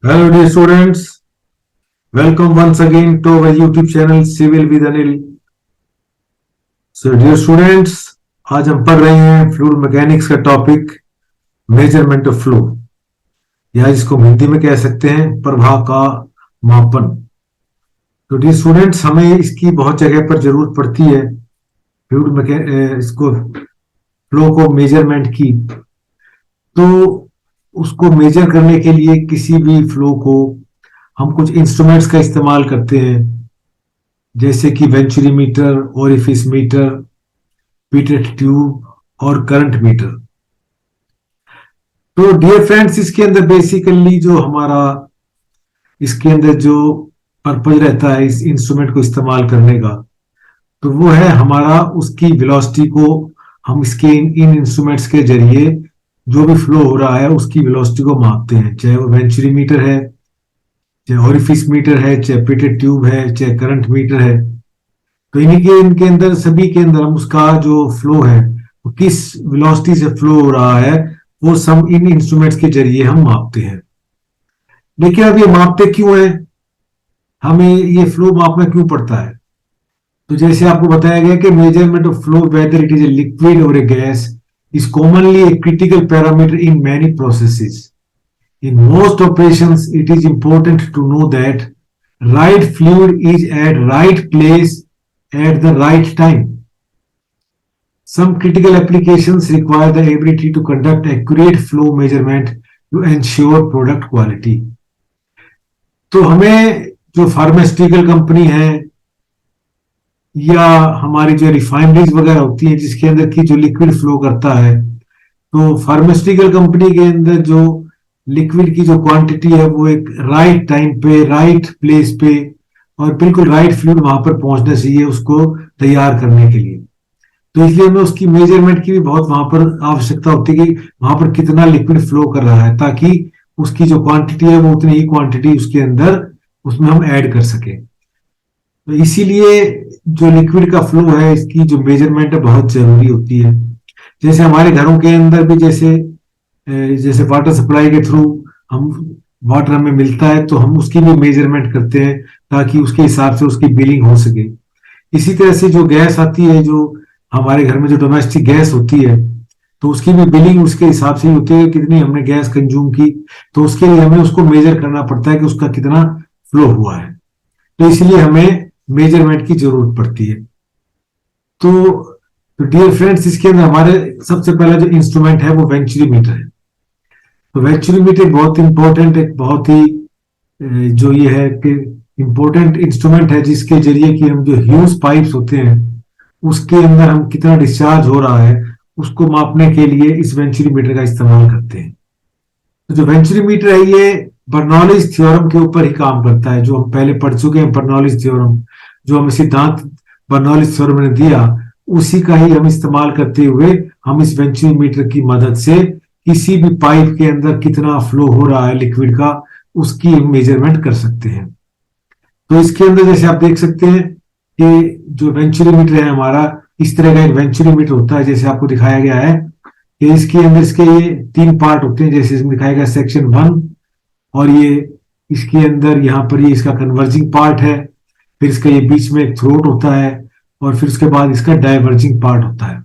Hello dear students, welcome once again to our YouTube channel Civil with Anil. So dear students, आज हम पढ़ रहे हैं fluid mechanics का टॉपिक मेजरमेंट ऑफ फ्लो, या जिसको हिंदी में कह सकते हैं प्रवाह का मापन। तो डियर स्टूडेंट्स, हमें इसकी बहुत जगह पर जरूरत पड़ती है फ्लूइड इसको फ्लो को मेजरमेंट की। तो उसको मेजर करने के लिए किसी भी फ्लो को हम कुछ इंस्ट्रूमेंट्स का इस्तेमाल करते हैं, जैसे कि वेंचुरीमीटर, ओरिफिस मीटर, पिटेट ट्यूब और करंट मीटर। तो डियर फ्रेंड्स, इसके अंदर बेसिकली जो हमारा इसके अंदर जो पर्पज रहता है इस इंस्ट्रूमेंट को इस्तेमाल करने का, तो वो है हमारा उसकी वेलोसिटी को हम इसके इन इंस्ट्रूमेंट्स के जरिए जो भी फ्लो हो रहा है उसकी वेलोसिटी को मापते हैं, चाहे वो वेंचुरीमीटर है, चाहे ओरिफिस मीटर है, चाहे पिटेट ट्यूब है, चाहे करंट मीटर है। तो इनके अंदर सभी के अंदर हम उसका जो फ्लो है वो किस वेलोसिटी से फ्लो हो रहा है वो सब इन इंस्ट्रूमेंट्स के जरिए हम मापते हैं। लेकिन अब ये मापते क्यों है, हमें ये फ्लो मापना क्यों पड़ता है? तो जैसे आपको बताया गया कि measurement of flow whether it is a liquid और ए gas is commonly a critical parameter in many processes. In most operations, it is important to know that right fluid is at right place at the right time. Some critical applications require the ability to conduct accurate flow measurement to ensure product quality. तो हमें जो pharmaceutical company है या हमारी जो refineries वगैरह होती है जिसके अंदर की जो लिक्विड फ्लो करता है, तो फार्मास्यूटिकल कंपनी के अंदर जो लिक्विड की जो क्वांटिटी है वो एक राइट टाइम पे, राइट प्लेस पे और बिल्कुल राइट फ्लूइड वहां पर पहुंचना चाहिए उसको तैयार करने के लिए। तो इसलिए हमें उसकी मेजरमेंट की भी बहुत वहां पर आवश्यकता होती है कि वहां पर कितना लिक्विड फ्लो कर रहा है, ताकि उसकी जो क्वांटिटी है वो उतनी ही क्वांटिटी उसके अंदर उसमें हम ऐड कर सके। तो इसीलिए जो लिक्विड का फ्लो है इसकी जो मेजरमेंट है बहुत जरूरी होती है। जैसे हमारे घरों के अंदर भी जैसे वाटर सप्लाई के थ्रू हम वाटर हमें मिलता है तो हम उसकी भी मेजरमेंट करते हैं ताकि उसके हिसाब से उसकी बिलिंग हो सके। इसी तरह से जो गैस आती है, जो हमारे घर में जो डोमेस्टिक गैस होती है, तो उसकी भी बिलिंग उसके हिसाब से ही होती है कितनी हमने गैस कंज्यूम की। तो उसके लिए हमें उसको मेजर करना पड़ता है कि उसका कितना फ्लो हुआ है। तो इसलिए हमें मेजरमेंट की जरूरत पड़ती है। तो डियर फ्रेंड्स, इसके अंदर हमारे सबसे पहला जो इंस्ट्रूमेंट है वो वेंचुरीमीटर है। तो वेंचुरीमीटर बहुत इंपॉर्टेंट, एक बहुत ही जो ये है कि इंपॉर्टेंट इंस्ट्रूमेंट है जिसके जरिए कि हम जो ह्यूज पाइप्स होते हैं उसके अंदर हम कितना डिस्चार्ज हो रहा है उसको मापने के लिए इस वेंचुरीमीटर का इस्तेमाल करते हैं। तो जो वेंचुरीमीटर है ये बर्नौलीज थ्योरम के ऊपर ही काम करता है, जो हम पहले पढ़ चुके हैं। बर्नौलीज थ्योरम जो हमें सिद्धांत बर्नौलीज थ्योरम ने दिया, उसी का ही हम इस्तेमाल करते हुए हम इस वेंचुरीमीटर की मदद से किसी भी पाइप के अंदर कितना फ्लो हो रहा है लिक्विड का उसकी मेजरमेंट कर सकते हैं। तो इसके अंदर जैसे आप देख सकते हैं कि जो वेंचुरीमीटर है हमारा, इस तरह का एक वेंचुरीमीटर होता है जैसे आपको दिखाया गया है कि इसके अंदर इसके ये 3 पार्ट होते हैं, जैसे इसमें दिखाया गया सेक्शन 1, और ये इसके अंदर यहाँ पर ये इसका कन्वर्जिंग पार्ट है, फिर इसका ये बीच में एक थ्रोट होता है और फिर उसके बाद इसका डाइवर्जिंग पार्ट होता है।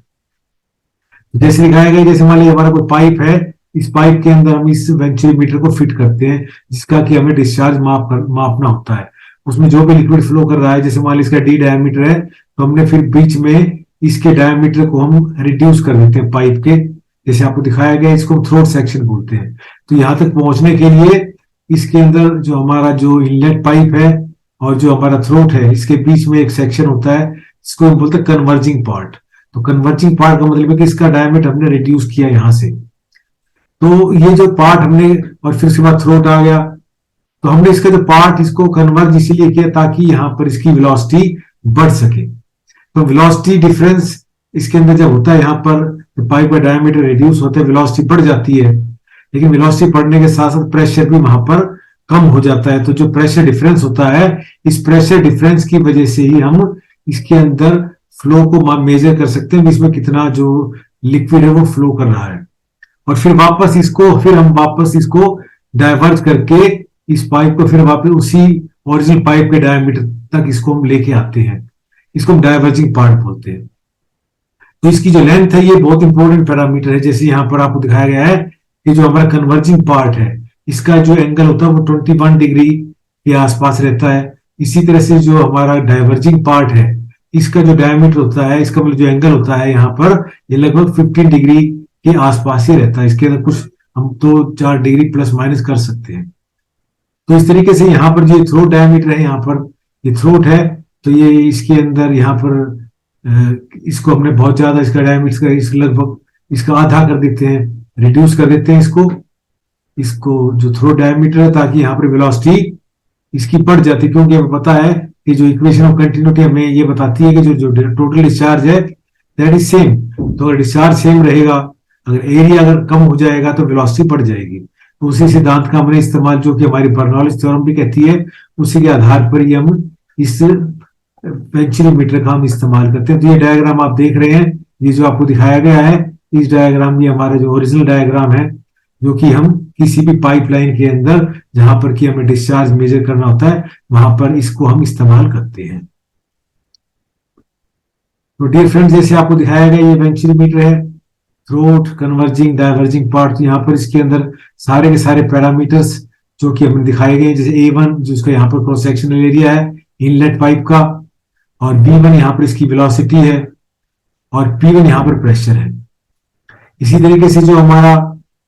जैसे दिखाया गया, जैसे मान लीजिए हमारा कोई पाइप है, इस पाइप के अंदर हम इस वेंचुरीमीटर को फिट करते हैं जिसका कि हमें डिस्चार्ज मापना होता है। उसमें जो भी लिक्विड फ्लो कर रहा है, जैसे मान लीजिए इसका डी डायमीटर है तो हमने फिर बीच में इसके डायमीटर को हम रिड्यूस कर देते हैं पाइप के, जैसे आपको दिखाया गया इसको हम थ्रोट सेक्शन बोलते हैं। तो यहां तक पहुंचने के लिए इसके अंदर जो हमारा जो इनलेट पाइप है और जो हमारा थ्रोट है इसके बीच में एक सेक्शन होता है जिसको हम बोलते हैं कन्वर्जिंग पार्ट। तो कन्वर्जिंग पार्ट का मतलब है कि इसका डायमीटर हमने रिड्यूस किया यहां से। तो ये जो पार्ट हमने, और फिर उसके बाद थ्रोट आ गया, तो हमने इसका जो पार्ट इसको कन्वर्ज इसीलिए किया ताकि यहां पर इसकी वेलोसिटी बढ़ सके। तो वेलोसिटी डिफरेंस इसके अंदर जब होता है, यहाँ पर पाइप का डायमीटर रिड्यूस होता है, वेलोसिटी बढ़ जाती है, लेकिन वेलोसिटी बढ़ने के साथ साथ प्रेशर भी वहां पर कम हो जाता है। तो जो प्रेशर डिफरेंस होता है, इस प्रेशर डिफरेंस की वजह से ही हम इसके अंदर फ्लो को मेजर कर सकते हैं, इसमें कितना जो लिक्विड है वो फ्लो कर रहा है। और फिर हम वापस इसको डाइवर्ज करके इस पाइप को फिर वापस उसी ओरिजिनल पाइप के डायमीटर तक इसको हम लेके आते हैं। इसको हम डाइवर्जिंग पार्ट बोलते हैं। तो इसकी जो लेंथ है ये बहुत इंपॉर्टेंट पैरामीटर है। जैसे यहाँ पर आपको दिखाया गया है कि जो हमारा कन्वर्जिंग पार्ट है इसका जो एंगल होता है वो 21 डिग्री के आसपास रहता है। इसी तरह से जो हमारा डाइवर्जिंग पार्ट है इसका जो डायमीटर होता है, इसका मतलब जो एंगल होता है यहाँ पर, ये लगभग 15 डिग्री के आसपास ही रहता है। इसके अंदर कुछ हम तो 4 डिग्री प्लस माइनस कर सकते हैं। तो इस तरीके से यहाँ पर जो थ्रोट डायमीटर है, यहाँ पर ये थ्रोट है, तो ये इसके अंदर यहाँ पर इसको हमने बहुत ज्यादा इसका डायमीटर इस लगभग इसका आधा कर देते हैं, रिड्यूस कर देते हैं इसको जो थ्रोट डायमीटर है, ताकि यहाँ पर वेलोसिटी इसकी बढ़ जाती है। क्योंकि हमें पता है कि जो इक्वेशन ऑफ कंटिन्यूटी हमें ये बताती है कि जो टोटल डिस्चार्ज है दैट इज सेम। तो अगर डिस्चार्ज सेम रहेगा, अगर एरिया अगर कम हो जाएगा तो वेलोसिटी बढ़ जाएगी। तो उसी सिद्धांत का हमने इस्तेमाल, जो कि हमारी बर्नौलीज थ्योरम भी कहती है, उसी के आधार पर ही हम इस वेंचुरीमीटर का हम इस्तेमाल करते हैं। तो ये डायग्राम आप देख रहे हैं, ये जो आपको दिखाया गया है, इस डायग्राम ये हमारा जो ओरिजिनल डायग्राम है, जो कि हम किसी भी पाइपलाइन के अंदर जहां पर कि हमें डिस्चार्ज मेजर करना होता है वहां पर इसको हम इस्तेमाल करते हैं। तो डियर फ्रेंड्स, जैसे आपको दिखाया गया ये वेंचुरीमीटर है, थ्रोट, कन्वर्जिंग, डाइवर्जिंग पार्ट। यहाँ पर इसके अंदर सारे के सारे पैरामीटर्स जो कि हमें दिखाए गए, जैसे A1 जिसका यहाँ पर क्रॉस सेक्शनल एरिया है इनलेट पाइप का, और B1 यहाँ पर इसकी वेलोसिटी है, और P1 यहाँ पर प्रेशर है। इसी तरीके से जो हमारा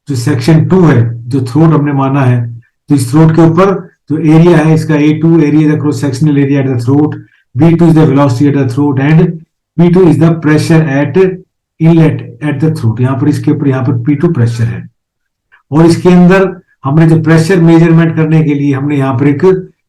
जो सेक्शन 2 है, जो थ्रोट हमने माना है, तो इस थ्रोट के ऊपर जो एरिया है इसका A2 area the cross sectional area at the throat, B2 is the velocity at the throat, and P2 is the pressure at inlet at the throat. यहाँ पर इसके ऊपर यहाँ पर P2 प्रेशर है। और इसके अंदर हमने जो प्रेशर मेजरमेंट करने के लिए हमने यहाँ पर एक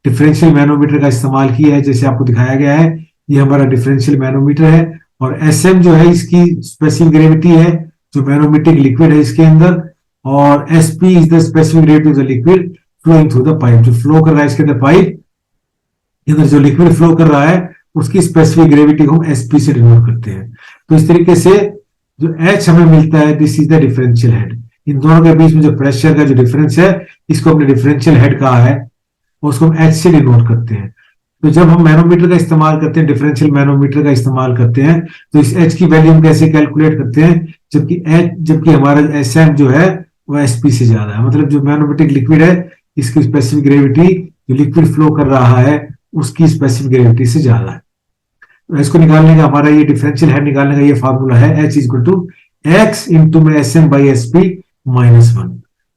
डिफरेंशियल मैनोमीटर का इस्तेमाल किया है, जैसे आपको दिखाया गया है। ये हमारा डिफरेंशियल मैनोमीटर है, और SM जो है इसकी स्पेसिफिक ग्रेविटी है, जो मैनोमेट्रिक लिक्विड है इसके अंदर, और SP is the specific gravity of the liquid flowing through the pipe. जो फ्लो कर रहा है इसके अंदर पाइप के अंदर जो लिक्विड फ्लो कर रहा है उसकी स्पेसिफिक ग्रेविटी को हम SP से डिनोट करते हैं। तो इस तरीके से जो H हमें मिलता है, this is the differential head. इन दोनों के बीच में जो प्रेशर का जो डिफरेंस है इसको हमने डिफरेंशियल हेड कहा है, और उसको हम H से डिनोट करते हैं। तो जब हम मैनोमीटर का इस्तेमाल करते हैं, डिफरेंशियल मैनोमीटर का इस्तेमाल करते हैं, तो इस H की वैल्यू हम कैसे कैलकुलेट करते हैं, जबकि हमारा SM जो है वो SP से ज्यादा है। मतलब जो मैनोमेट्रिक लिक्विड है इसकी स्पेसिफिक ग्रेविटी जो लिक्विड फ्लो कर रहा है उसकी स्पेसिफिक ग्रेविटी से ज्यादा है। तो इसको निकालने का हमारा ये डिफरेंशियल हेड निकालने का ये फार्मूला है, H equal to X into में SM by SP minus 1।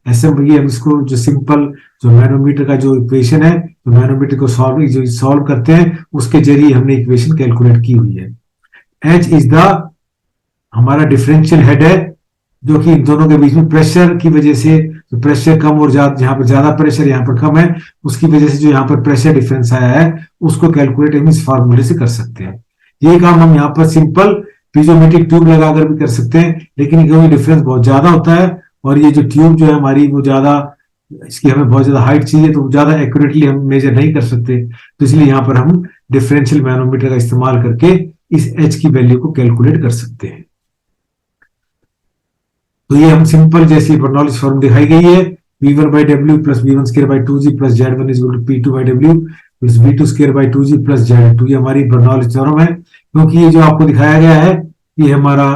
SM ये हम इसको जो सिंपल जो मैनोमीटर का जो इक्वेशन है, तो मैनोमीटर को सॉल्व करते हैं उसके जरिए हमने इक्वेशन कैलकुलेट की हुई है। H इज द हमारा डिफरेंशियल हेड है, जो कि इन दोनों के बीच में प्रेशर की वजह से, तो प्रेशर कम और ज्यादा, जहां पर ज्यादा प्रेशर यहाँ पर कम है, उसकी वजह से जो यहाँ पर प्रेशर डिफरेंस आया है उसको कैलकुलेट हम इस फार्मूले से कर सकते हैं। ये काम हम यहाँ पर सिंपल पीजोमेट्रिक ट्यूब लगाकर भी कर सकते हैं, लेकिन क्योंकि डिफरेंस बहुत ज्यादा होता है और ये जो ट्यूब जो है हमारी वो ज्यादा, इसकी हमें बहुत ज्यादा हाइट चाहिए, तो ज्यादा एक्यूरेटली हम मेजर नहीं कर सकते। तो इसलिए यहाँ पर हम डिफरेंशियल मैनोमीटर का इस्तेमाल करके इस H की वैल्यू को कैलकुलेट कर सकते हैं। तो ये हम सिंपल जैसी बर्नौलीज फॉर्म दिखाई गई है, V1 by W plus V1 square by 2G plus Z1 is equal to P2 by W plus V2 square by 2G plus Z2। ये हमारी बर्नौलीज थ्योरम है। क्योंकि ये जो आपको दिखाया गया है ये हमारा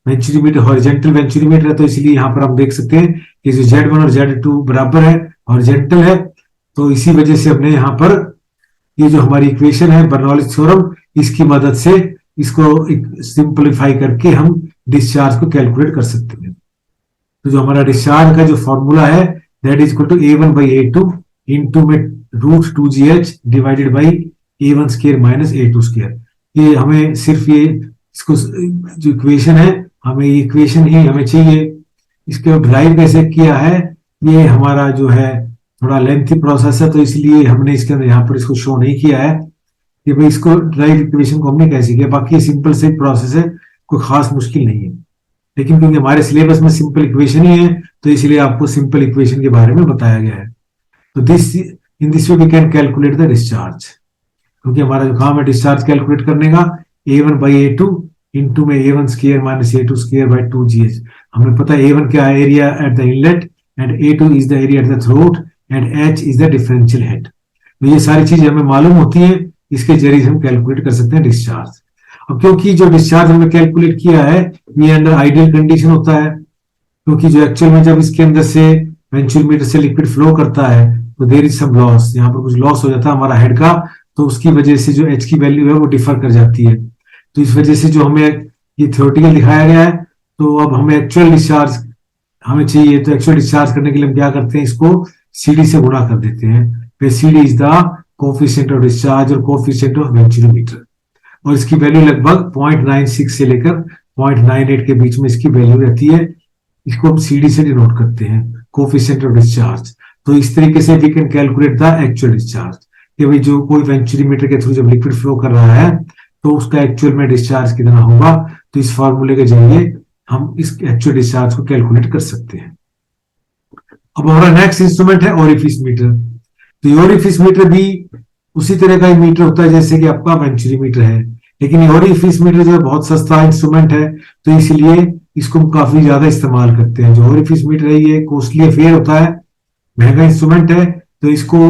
वेंचुरीमीटर हॉरिजॉन्टल वेंचुरीमीटर है, तो इसलिए यहाँ पर हम देख सकते हैं कि जो Z1 और Z2 बराबर है, हॉरिजॉन्टल है। तो इसी वजह से हमने यहाँ पर ये जो हमारी इक्वेशन है बर्नौलीज थ्योरम, इसकी मदद से इसको सिंपलीफाई करके हम डिस्चार्ज को कैलकुलेट कर सकते हैं। तो जो हमारा डिस्चार्ज का जो फॉर्मूला है that is equal to A1 by A2 into में root 2GH divided by A1 square minus A2 square. ये हमें सिर्फ ये इसको जो इक्वेशन है, हमें ये इक्वेशन ही हमें चाहिए। इसके ड्राइव कैसे किया है, ये हमारा जो है थोड़ा लेंथी प्रोसेस है, तो इसलिए हमने इसके अंदर यहाँ पर इसको शो नहीं किया है कि भाई इसको ड्राइव इक्वेशन को हमने कैसे किया। बाकी सिंपल से प्रोसेस है, कोई खास मुश्किल नहीं है, लेकिन क्योंकि हमारे सिलेबस में सिंपल इक्वेशन ही है तो इसलिए आपको सिंपल इक्वेशन के बारे में बताया गया है। तो in this way we can calculate the discharge, क्योंकि हमारा जो काम है डिस्चार्ज कैलकुलेट करने का, A1 बाई A2 इंटू में A1 square minus A2 square by 2GH। हमें पता है A1 क्या है, area at the inlet, and A2 is the area at the throat, and H is the differential head. तो ये सारी चीजें हमें मालूम होती है, इसके जरिए हम कैलकुलेट कर सकते हैं डिस्चार्ज। अब क्योंकि जो डिस्चार्ज हमने कैलकुलेट किया है ये अंडर आइडियल कंडीशन होता है, क्योंकि जो एक्चुअल में जब इसके अंदर से वेंचुरीमीटर से लिक्विड फ्लो करता है तो देयर इज सम लॉस, यहाँ पर कुछ लॉस हो जाता है हमारा हेड का, तो उसकी वजह से जो एच की वैल्यू है वो डिफर कर जाती है। तो इस वजह से जो हमें ये थ्योरेटिकल दिखाया गया है, तो अब हमें एक्चुअल डिस्चार्ज हमें चाहिए, तो एक्चुअल डिस्चार्ज करने के लिए हम क्या करते हैं, इसको सीडी से गुणा कर देते हैं। फिर CD is the coefficient of discharge और कोफिशिएंट ऑफ वेंचुरीमीटर, और इसकी वैल्यू लगभग 0.96 से लेकर 0.98 के बीच में इसकी वैल्यू रहती है। इसको हम सीडी से डिनोट करते हैं, कोफिशिएंट ऑफ डिस्चार्ज। तो इस तरीके से we can calculate the actual discharge, कि भाई जो कोई वेंचुरीमीटर के थ्रू जब लिक्विड फ्लो कर रहा है तो उसका एक्चुअल में डिस्चार्ज कितना होगा। तो इस फॉर्मूले के जरिए हम इस एक्चुअल डिस्चार्ज को कैलकुलेट कर सकते हैं। अब हमारा नेक्स्ट इंस्ट्रूमेंट है ओरिफिस मीटर। तो ओरिफिस मीटर भी उसी तरह का ही मीटर होता है जैसे कि आपका वेंचुरीमीटर है, लेकिन ओरिफिस मीटर जो है बहुत सस्ता इंस्ट्रूमेंट है, तो इसलिए इसको हम काफी ज्यादा इस्तेमाल करते हैं। जो ओरिफिस मीटर है ये कॉस्टली अफेयर होता है, महंगा इंस्ट्रूमेंट है, तो इसको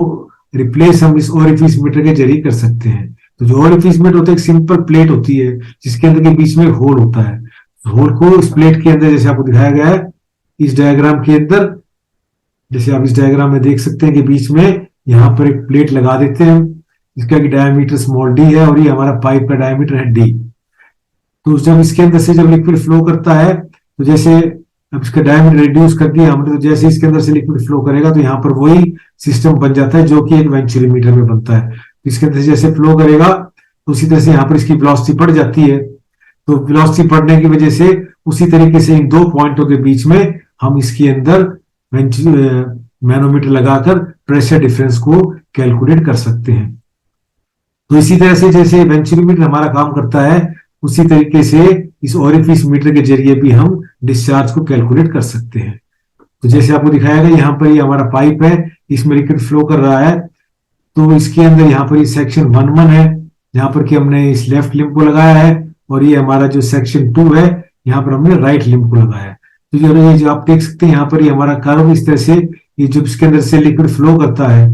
रिप्लेस हम इस ओरिफिस मीटर के जरिए कर सकते हैं। तो जो ओरिफिस मीटर होता है एक सिंपल प्लेट होती है जिसके अंदर के बीच में होल होता है। होल को इस प्लेट के अंदर जैसे आपको दिखाया गया है इस डायग्राम के अंदर, जैसे आप इस डायग्राम में देख सकते हैं कि बीच में यहाँ पर एक प्लेट लगा देते हैं, इसका डायमीटर स्मॉल डी है और ये हमारा पाइप का डायमीटर है डी। तो जब इसके अंदर से जब लिक्विड फ्लो करता है तो जैसे अब इसका डायमीटर रिड्यूस कर दिया हमने, तो जैसे इसके अंदर से लिक्विड फ्लो करेगा तो यहाँ पर वही सिस्टम बन जाता है जो कि एक वेंचुरीमीटर में बनता है। इसके अंदर से जैसे फ्लो करेगा तो उसी तरह से यहाँ पर इसकी वेलोसिटी बढ़ जाती है। तो वेलोसिटी बढ़ने की वजह से उसी तरीके से इन दो पॉइंटों के बीच में हम इसके अंदर मैनोमीटर लगाकर प्रेशर डिफरेंस को कैलकुलेट कर सकते हैं। तो इसी तरह से जैसे वेंचुरीमीटर हमारा काम करता है उसी तरीके से इस ओरिफिस मीटर के जरिए भी हम डिस्चार्ज को कैलकुलेट कर सकते हैं। तो जैसे आपको दिखाया गया यहाँ पर ये हमारा पाइप है, इसमें लिक्विड फ्लो कर रहा है, तो इसके अंदर यहाँ पर ये सेक्शन 1 है जहां पर कि हमने इस लेफ्ट लिम्ब को लगाया है, और ये हमारा जो सेक्शन 2 है यहाँ पर हमने राइट लिम्ब को लगाया है। तो ये जो आप देख सकते हैं यहाँ पर ये हमारा कर्व इस तरह से, ये जो इसके अंदर से लिक्विड फ्लो करता है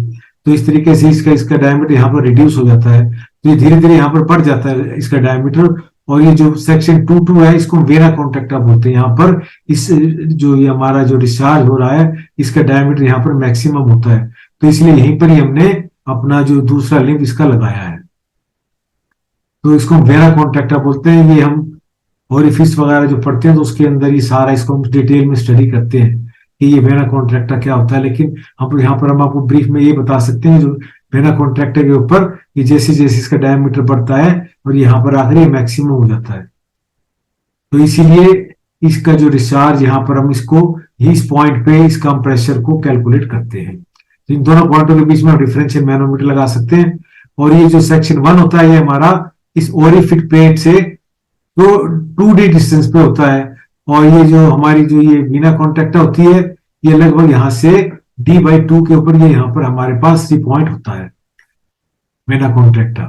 तो इस तरीके से इसका डायमीटर यहाँ पर रिड्यूस हो जाता है, तो ये धीरे धीरे यहाँ पर बढ़ जाता है इसका डायमीटर। और ये जो सेक्शन 2 है इसको वेना कॉन्ट्रैक्टा बोलते हैं। यहाँ पर इस जो ये हमारा जो डिस्चार्ज हो रहा है इसका डायमीटर यहाँ पर मैक्सिमम होता है, तो इसलिए यहीं पर ही हमने अपना जो दूसरा लिम्ब इसका लगाया है, तो इसको वेना कॉन्ट्रैक्टा बोलते हैं। ये हम ओरिफिस वगैरह जो पढ़ते हैं तो उसके अंदर ये सारा इसको हम डिटेल में स्टडी करते हैं कि ये वेना कॉन्ट्रैक्टा क्या होता है, लेकिन हम यहाँ पर हम आपको ब्रीफ में ये बता सकते हैं जो वेना कॉन्ट्रैक्टा के ऊपर ये जैसे जैसे इसका डायमीटर बढ़ता है और यहाँ पर आकर ये मैक्सिमम हो जाता है, तो इसीलिए इसका जो डिस्चार्ज यहाँ पर हम इसको इस पॉइंट पे इसका हम प्रेशर को कैलकुलेट करते हैं। तो इन दोनों पॉइंटों के बीच में हम डिफरेंशियल मैनोमीटर लगा सकते हैं। और ये जो सेक्शन 1 होता है ये हमारा इस ओरिफिक प्लेट से तो 2D डिस्टेंस पे होता है, और ये जो हमारी जो ये वीना कॉन्ट्रैक्टा होती है ये लगभग यहाँ से D/2 के ऊपर ये यहाँ पर हमारे पास 3 पॉइंट होता है वीना कॉन्ट्रैक्टा।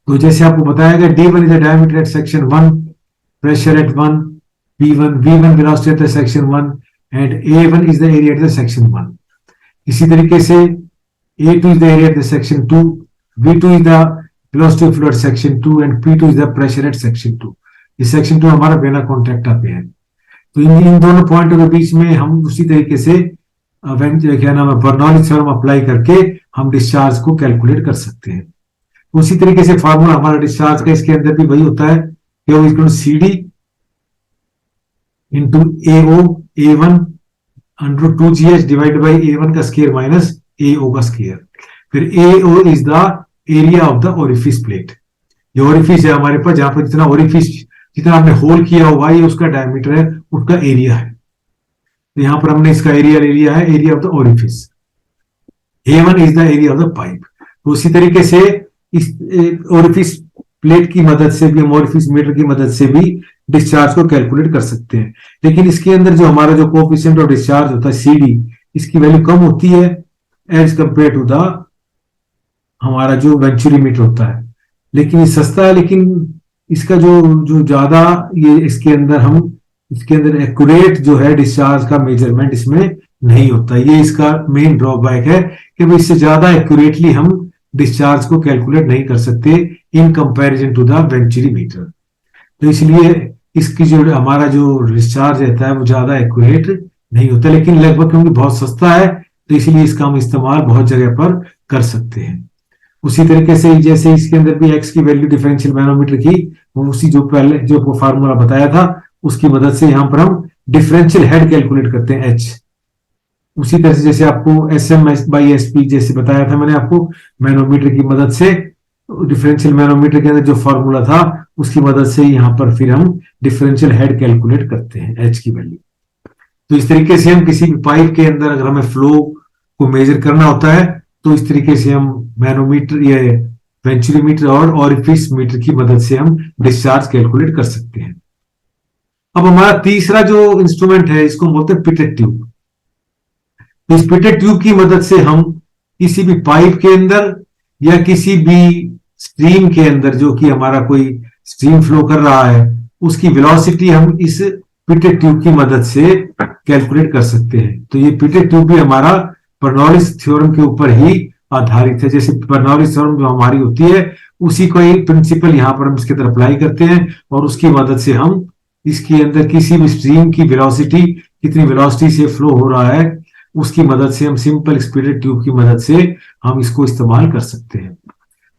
तो जैसे आपको बताया गया D1 is the diameter at section 1, pressure at 1, V1 velocity at the section 1 and A1 is the area at the section 1। इसी तरीके से A2 is the area at the section 2, V2 is the velocity of fluid section 2 and P2 is the pressure at section 2। ये section 2 हमारा vena contracta पे है। तो इन दोनों पॉइंटों के बीच में हम उसी तरीके से क्या नाम है बर्नौली थ्योरम अप्लाई करके हम डिस्चार्ज को कैलकुलेट कर सकते हैं। उसी तरीके से फार्मूला हमारा डिस्चार्ज का इसके अंदर भी वही होता है कि CD into AO A1 under 2GH divide by A1 का स्क्वायर माइनस AO का स्क्वायर। फिर AO is the area of the orifice plate. ये ओरिफिस है हमारे पास, जहां पर जितना ओरिफिस जितना हमने होल किया हुआ ये उसका डायमीटर है, उसका एरिया है। तो यहां पर हमने इसका एरिया ले लिया है, area of the orifice. A1 is the area of the pipe. तो उसी तरीके से इस ओरिफिस प्लेट की मदद से भी हम ओरिफिस मीटर की मदद से भी डिस्चार्ज को कैलकुलेट कर सकते हैं। लेकिन इसके अंदर जो हमारा जो कोएफिशिएंट ऑफ डिस्चार्ज होता है CD, इसकी वैल्यू कम होती है एज कंपेयर टू द हमारा जो वेंचुरीमीटर होता है। लेकिन ये सस्ता है, लेकिन इसका जो ज्यादा ये इसके अंदर एक्यूरेट जो है डिस्चार्ज का मेजरमेंट इसमें नहीं होता। ये इसका मेन ड्रॉबैक है कि भाई इससे ज्यादा एक्यूरेटली हम डिस्चार्ज को कैलकुलेट नहीं कर सकते in comparison to the venturi meter. तो इसलिए इसकी जो हमारा जो डिस्चार्ज रहता है वो ज्यादा एक्यूरेट नहीं होता, लेकिन लगभग क्योंकि बहुत सस्ता है तो इसलिए इसका हम इस्तेमाल बहुत जगह पर कर सकते हैं। उसी तरीके से जैसे इसके अंदर भी एक्स की वैल्यू डिफरेंशियल मैनोमीटर की, वो उसी जो पहले जो फार्मूला बताया था उसकी मदद से यहां पर हम डिफरेंशियल हेड कैलकुलेट करते हैं एच। उसी तरह से जैसे आपको S M S by S P जैसे बताया था मैंने आपको, मैनोमीटर की मदद से डिफरेंशियल मैनोमीटर के अंदर जो फॉर्मूला था उसकी मदद से यहां पर फिर हम डिफरेंशियल हेड कैलकुलेट करते हैं एच की वैल्यू। तो इस तरीके से हम किसी भी पाइप के अंदर अगर हमें फ्लो को मेजर करना होता है तो इस तरीके से हम मैनोमीटर या वेंचुरीमीटर और ऑरिफिस मीटर की मदद से हम डिस्चार्ज कैलकुलेट कर सकते हैं। अब हमारा तीसरा जो इंस्ट्रूमेंट है इसको बोलते हैं पिटेट ट्यूब। तो इस पिटेट ट्यूब की मदद से हम किसी भी पाइप के अंदर या किसी भी स्ट्रीम के अंदर जो कि हमारा कोई स्ट्रीम फ्लो कर रहा है उसकी वेलोसिटी हम इस पिटेट ट्यूब की मदद से कैलकुलेट कर सकते हैं। तो ये पिटेट ट्यूब भी हमारा बर्नौलीज थ्योरम के ऊपर ही आधारित है। जैसे बर्नौलीज थ्योरम जो हमारी होती है उसी को एक प्रिंसिपल यहां पर हम इसके अंदर अप्लाई करते हैं और उसकी मदद से हम इसके अंदर किसी भी स्ट्रीम की वेलोसिटी कितनी वेलोसिटी से फ्लो हो रहा है उसकी मदद से हम सिंपल पिटेट ट्यूब की मदद से हम इसको इस्तेमाल कर सकते हैं।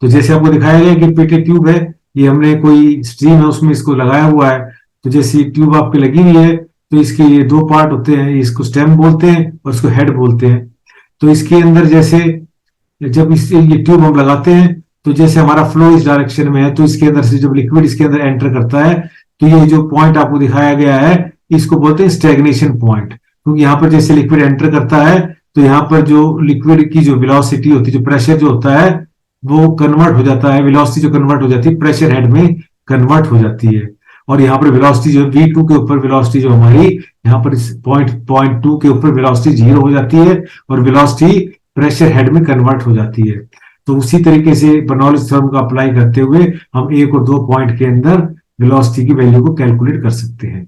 तो जैसे आपको दिखाया गया कि पिटेट ट्यूब है, ये हमने कोई स्ट्रीम है उसमें इसको लगाया हुआ है। तो जैसे ट्यूब आपकी लगी हुई है तो इसके ये दो पार्ट होते हैं, इसको स्टेम बोलते हैं और इसको हेड बोलते हैं। तो इसके अंदर जैसे जब ये ट्यूब हम लगाते हैं तो जैसे हमारा फ्लो इस डायरेक्शन में है तो इसके अंदर से जब लिक्विड इसके अंदर एंटर करता है तो ये जो पॉइंट आपको दिखाया गया है इसको बोलते हैं स्टैग्नेशन पॉइंट। क्योंकि यहाँ पर जैसे लिक्विड एंटर करता है तो यहाँ पर जो लिक्विड की जो वेलोसिटी होती है, जो प्रेशर जो होता है वो कन्वर्ट हो जाता है, वेलोसिटी जो कन्वर्ट हो जाती है प्रेशर हेड में कन्वर्ट हो जाती है। और यहाँ पर वेलोसिटी जो V2 के ऊपर वेलोसिटी जो हमारी यहाँ पर इस पॉइंट 2 के ऊपर वेलोसिटी 0 हो जाती है और वेलोसिटी प्रेशर हेड में कन्वर्ट हो जाती है। तो उसी तरीके से बर्नौलीज थ्योरम का अप्लाई करते हुए हम एक और दो पॉइंट के अंदर वेलोसिटी की वैल्यू को कैलकुलेट कर सकते हैं।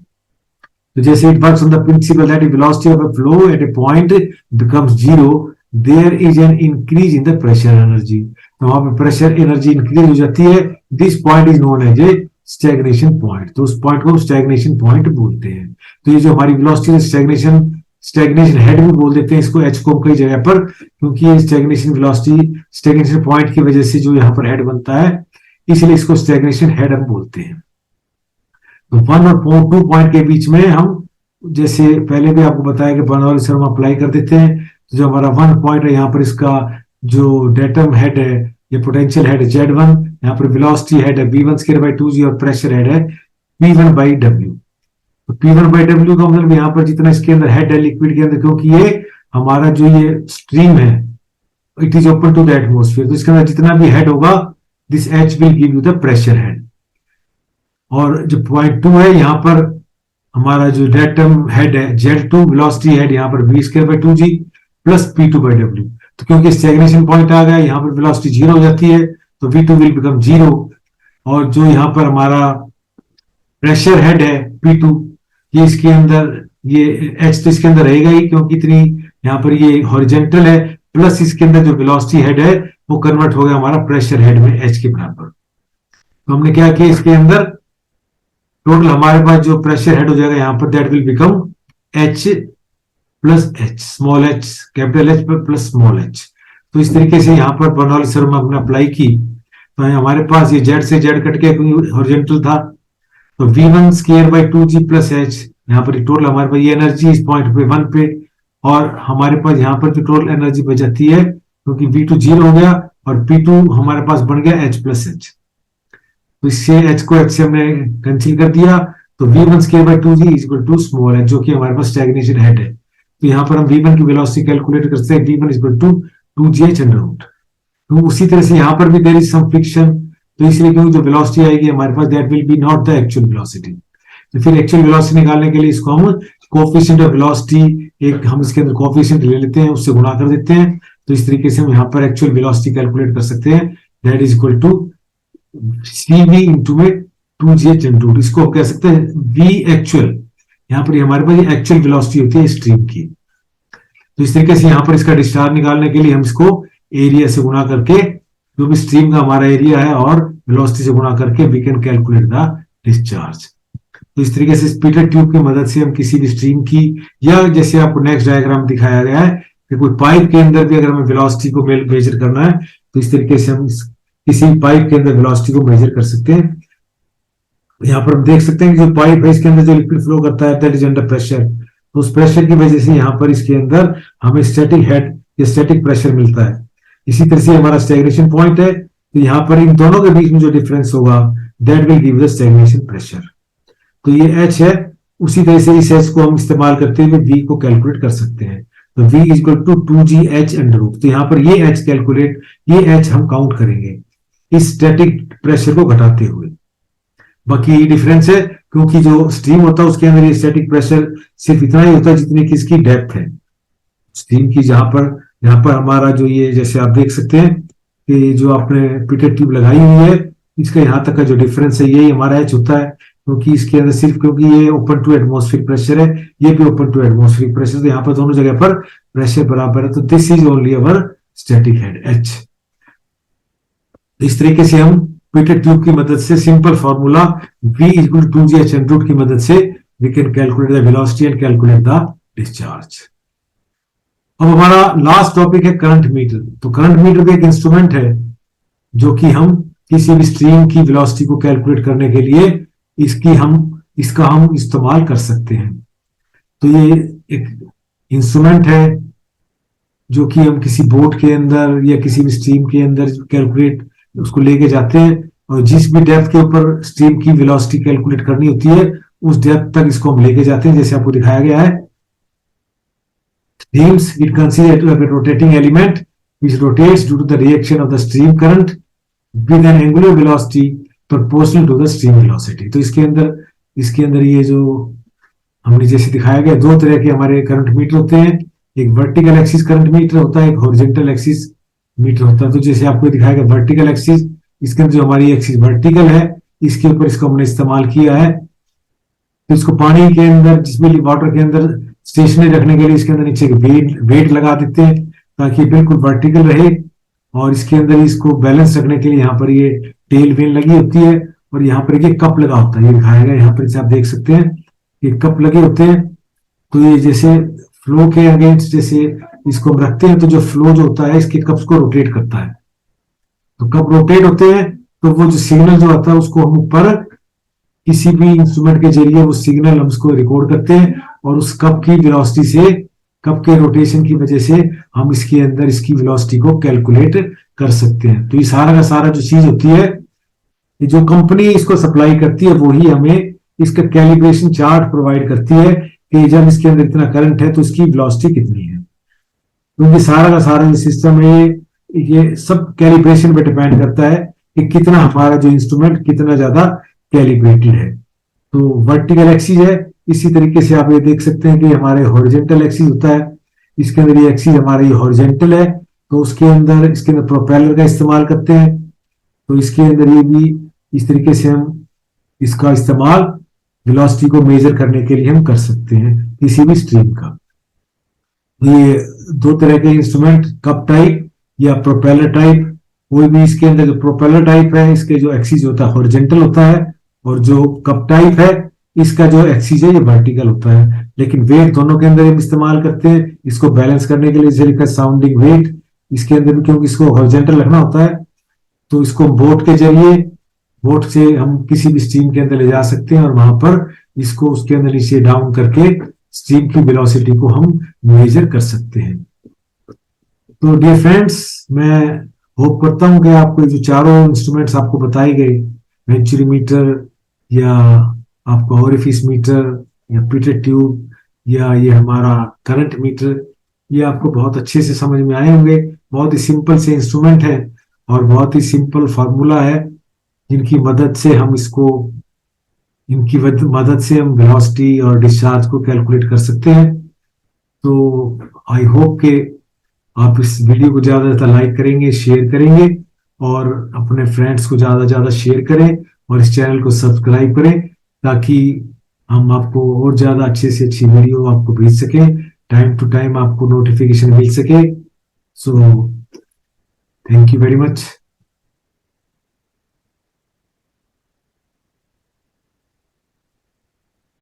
तो जैसे it works on the principle that velocity of a flow at a point becomes 0 there is an increase in the pressure energy. तो वहां पर प्रेशर एनर्जी इंक्रीज हो जाती है। This point is known as a stagnation point. तो उस point को stagnation point बोलते हैं। तो ये जो हमारी वेलोसिटी स्टैग्नेशन हेड भी बोल देते हैं इसको, एच को कई जगह पर, क्योंकि ये स्टैग्नेशन वेलोसिटी स्टैग्नेशन पॉइंट की वजह से जो यहाँ पर हेड बनता है इसलिए इसको स्टैग्नेशन हेड हम बोलते हैं। तो 1 और 2 पॉइंट के बीच में हम जैसे पहले भी आपको बताया कि बर्नौलीज थ्योरम अप्लाई कर देते हैं। तो जो हमारा 1 पॉइंट है यहाँ पर इसका जो डेटम हेड है ये पोटेंशियल हेड है Z1, यहाँ पर वेलोसिटी हेड है V1² और प्रेशर हेड है P1/W। तो P1/W का मतलब यहाँ पर जितना इसके अंदर हेड है लिक्विड के अंदर, क्योंकि ये हमारा जो ये स्ट्रीम है it is open to the atmosphere, तो इसके अंदर जितना भी हेड होगा this H will give you the pressure head. और जो पॉइंट 2 है यहाँ पर हमारा जो डेटम हेड है Z2 वेलोसिटी हेड यहाँ पर V²/2g प्लस P2/W। तो क्योंकि स्टैग्नेशन पॉइंट आ गया यहाँ पर वेलोसिटी 0 हो जाती है तो V2 विल बिकम 0। और जो यहाँ पर हमारा प्रेशर हेड है P2 ये इसके अंदर ये H तो इसके अंदर रहेगा ही क्योंकि इतनी यहाँ पर ये हॉरिजेंटल है, प्लस इसके अंदर जो वेलोसिटी हेड है वो कन्वर्ट हो गया हमारा प्रेशर हेड में H के बराबर। तो हमने क्या किया इसके अंदर टोटल हमारे पास जो प्रेशर हेड हो जाएगा यहाँ पर that will become H plus H, small h capital H plus small h। तो इस तरीके से यहाँ पर बर्नौलीज थ्योरम हमने अप्लाई की तो हमारे पास ये Z से Z कट के हॉरिजेंटल था तो V1²/2g प्लस H। यहाँ पर टोटल हमारे पास ये एनर्जी इस पॉइंट पे 1 पे और हमारे पास यहाँ पर जो टोटल एनर्जी बच जाती है क्योंकि V2 0 हो गया और P2 हमारे पास बन गया H प्लस H। तो इससे H को H से हमने कैंसिल कर दिया तो V1²/2g is equal to small h जो कि हमारे पास स्टैग्नेशन हेड है। तो यहाँ पर हम V1 की वेलोसिटी कैलकुलेट कर सकते हैं, V1 is equal to 2gh under root. तो उसी तरह से यहाँ पर भी देयर इज सम फ्रिक्शन, तो इसलिए क्योंकि जो वेलोसिटी आएगी हमारे पास that will be not the actual velocity. तो फिर एक्चुअल वेलोसिटी निकालने के लिए इसको हम कोएफिशिएंट ऑफ वेलोसिटी एक हम इसके अंदर कोएफिशिएंट ले लेते हैं उससे गुणा कर देते हैं। तो इस तरीके से हम यहाँ पर एक्चुअल वेलोसिटी कैलकुलेट कर सकते हैं that is equal to CV into में 2gh अंडर रूट। इसको कह सकते हैं V एक्चुअल। यहाँ पर हमारे पास एक्चुअल वेलोसिटी होती है स्ट्रीम की। तो इस तरीके से यहाँ पर इसका डिस्चार्ज निकालने के लिए हम इसको एरिया से गुणा करके, जो भी स्ट्रीम का हमारा एरिया है, और वेलोसिटी से गुणा करके we can calculate the discharge. तो इस तरीके से स्पिटर ट्यूब की मदद से हम किसी भी स्ट्रीम की, या जैसे आपको नेक्स्ट डायग्राम दिखाया गया है कि कोई पाइप के अंदर भी अगर हमें वेलोसिटी को मेजर करना है, तो इस तरीके से हम किसी पाइप के अंदर वेलोसिटी को मेजर कर सकते हैं। यहाँ पर हम देख सकते हैं कि जो पाइप है इसके अंदर जो लिक्विड फ्लो करता है दैट इज अंडर प्रेशर, तो उस प्रेशर की वजह से यहाँ पर इसके अंदर हमें स्टैटिक हेड या स्टैटिक प्रेशर मिलता है। इसी तरह से हमारा स्टैग्नेशन पॉइंट है, तो यहाँ पर इन दोनों के बीच में जो डिफरेंस होगा that will give the stagnation pressure. तो ये एच है, उसी तरह से इस एच को हम इस्तेमाल करते हुए वी को कैलकुलेट कर सकते हैं। तो v is equal to 2g h under root. तो यहाँ पर ये एच कैलकुलेट, ये एच हम काउंट करेंगे इस स्टैटिक प्रेशर को घटाते हुए। बाकी डिफरेंस है, क्योंकि जो स्ट्रीम होता है उसके अंदर ये स्टैटिक प्रेशर सिर्फ इतना ही होता है जितनी कि इसकी डेप्थ है स्ट्रीम की। यहाँ पर हमारा जो ये, जैसे आप देख सकते हैं कि जो आपने पिटेट ट्यूब लगाई हुई है, इसका यहाँ तक का जो डिफरेंस है यही हमारा एच होता है, क्योंकि इसके अंदर सिर्फ, क्योंकि ये ओपन टू एटमॉस्फेरिक प्रेशर है, ये भी ओपन टू एटमॉस्फेरिक प्रेशर, तो यहाँ पर दोनों जगह पर प्रेशर बराबर है। तो this is only our static head H. इस तरीके से हम पिटेट ट्यूब की मदद से simple formula v equal to 2g h root की मदद से we can calculate the velocity and calculate the discharge. अब हमारा लास्ट टॉपिक है करंट मीटर। तो करंट मीटर भी एक इंस्ट्रूमेंट है जो कि हम किसी भी स्ट्रीम की वेलोसिटी को कैलकुलेट करने के लिए इसका हम इस्तेमाल कर सकते हैं। तो ये एक इंस्ट्रूमेंट है जो कि हम किसी बोट के अंदर या किसी भी स्ट्रीम के अंदर कैलकुलेट उसको लेके जाते हैं, और जिस भी डेप्थ के ऊपर स्ट्रीम की वेलोसिटी कैलकुलेट करनी होती है उस डेप्थ तक इसको हम लेके जाते हैं, जैसे आपको दिखाया गया है। Streams, it considers a rotating element which rotates due to the reaction of the stream current with an angular velocity proportional to the stream velocity। तो इसके अंदर ये जो हमने जैसे दिखाया गया, दो तरह के हमारे करंट मीटर होते हैं, एक वर्टिकल एक्सिस करंट मीटर होता है, एक हॉरिजॉन्टल एक्सिस मीटर होता है। तो जैसे आपको दिखाया गया वर्टिकल एक्सिस, इसके अंदर जो हमारी एक्सिस वर्टिकल है इसके ऊपर इसको हमने इस्तेमाल किया है। तो इसको पानी के अंदर, जिसमें वाटर के अंदर स्टेशनरी रखने के लिए इसके अंदर नीचे वेट लगा देते हैं ताकि बिल्कुल वर्टिकल रहे, और इसके अंदर इसको बैलेंस रखने के लिए यहाँ पर ये टेल वेन लगी होती है, और यहाँ पर ये कप लगा होता है, ये दिखाया गया यहाँ पर, आप देख सकते हैं ये कप लगे होते हैं। तो ये जैसे फ्लो के अगेंस्ट जैसे इसको हम रखते हैं, तो जो फ्लो जो होता है इसके कप्स को रोटेट करता है। तो कप रोटेट होते हैं, तो वो जो सिग्नल जो आता है उसको हम ऊपर किसी भी इंस्ट्रूमेंट के जरिए वो सिग्नल हम उसको रिकॉर्ड करते हैं, और उस कप की वेलोसिटी से, कप के रोटेशन की वजह से हम इसके अंदर इसकी वेलोसिटी को कैलकुलेट कर सकते हैं। तो ये सारा का सारा जो चीज होती है, ये जो कंपनी इसको सप्लाई करती है वही हमें इसका कैलिब्रेशन चार्ट प्रोवाइड करती है कि जब इसके अंदर इतना करंट है तो इसकी वेलोसिटी कितनी है। क्योंकि सारा का सारा जो सिस्टम है ये सब कैलिब्रेशन पे डिपेंड करता है कि कितना हमारा जो इंस्ट्रूमेंट कितना ज्यादा कैलिब्रेटेड है। तो वर्टिकल एक्सिस है, इसी तरीके से आप ये देख सकते हैं कि हमारे हॉरिजॉन्टल एक्सिस होता है, इसके अंदर ये एक्सिस हमारी हॉरिजॉन्टल है, तो इसके अंदर प्रोपेलर का इस्तेमाल करते हैं। तो इसके अंदर ये भी इस तरीके से हम इसका इस्तेमाल वेलोसिटी को मेजर करने के लिए हम कर सकते हैं किसी भी स्ट्रीम का। ये दो तरह के इंस्ट्रूमेंट, कप टाइप या प्रोपेलर टाइप। कोई भी इसके अंदर जो प्रोपेलर टाइप है इसके जो एक्सिस होता है हॉरिजॉन्टल होता है, और जो कप टाइप है इसका जो एक्सिस है ये वर्टिकल होता है। लेकिन वेट दोनों के अंदर हम इस्तेमाल करते हैं इसको बैलेंस करने के लिए, जैसे लिखा साउंडिंग वेट। इसके अंदर भी क्योंकि इसको हॉरिजॉन्टल रखना होता है, तो इसको बोट के जरिए, बोट से हम किसी भी स्ट्रीम के अंदर ले जा सकते हैं, और वहां पर इसको उसके अंदर नीचे डाउन करके स्ट्रीम की वेलोसिटी को हम मेजर कर सकते हैं। तो डियर फ्रेंड्स, मैं होप करता हूं कि आपको जो चारों इंस्ट्रूमेंट्स आपको बताए गए, वेंचुरी मीटर या आपको ओरिफिस मीटर या पिटेट ट्यूब या ये हमारा करंट मीटर, ये आपको बहुत अच्छे से समझ में आए होंगे। बहुत ही सिंपल से इंस्ट्रूमेंट है और बहुत ही सिंपल फार्मूला है जिनकी मदद से हम हम वेलोसिटी और डिस्चार्ज को कैलकुलेट कर सकते हैं। तो आई होप कि आप इस वीडियो को ज्यादा से ज्यादा लाइक करेंगे, शेयर करेंगे, और अपने फ्रेंड्स को ज्यादा से ज्यादा शेयर करें, और इस चैनल को सब्सक्राइब करें ताकि हम आपको और ज्यादा अच्छे से अच्छी वीडियो आपको भेज सकें, टाइम टू टाइम आपको नोटिफिकेशन मिल सके। So thank you very much.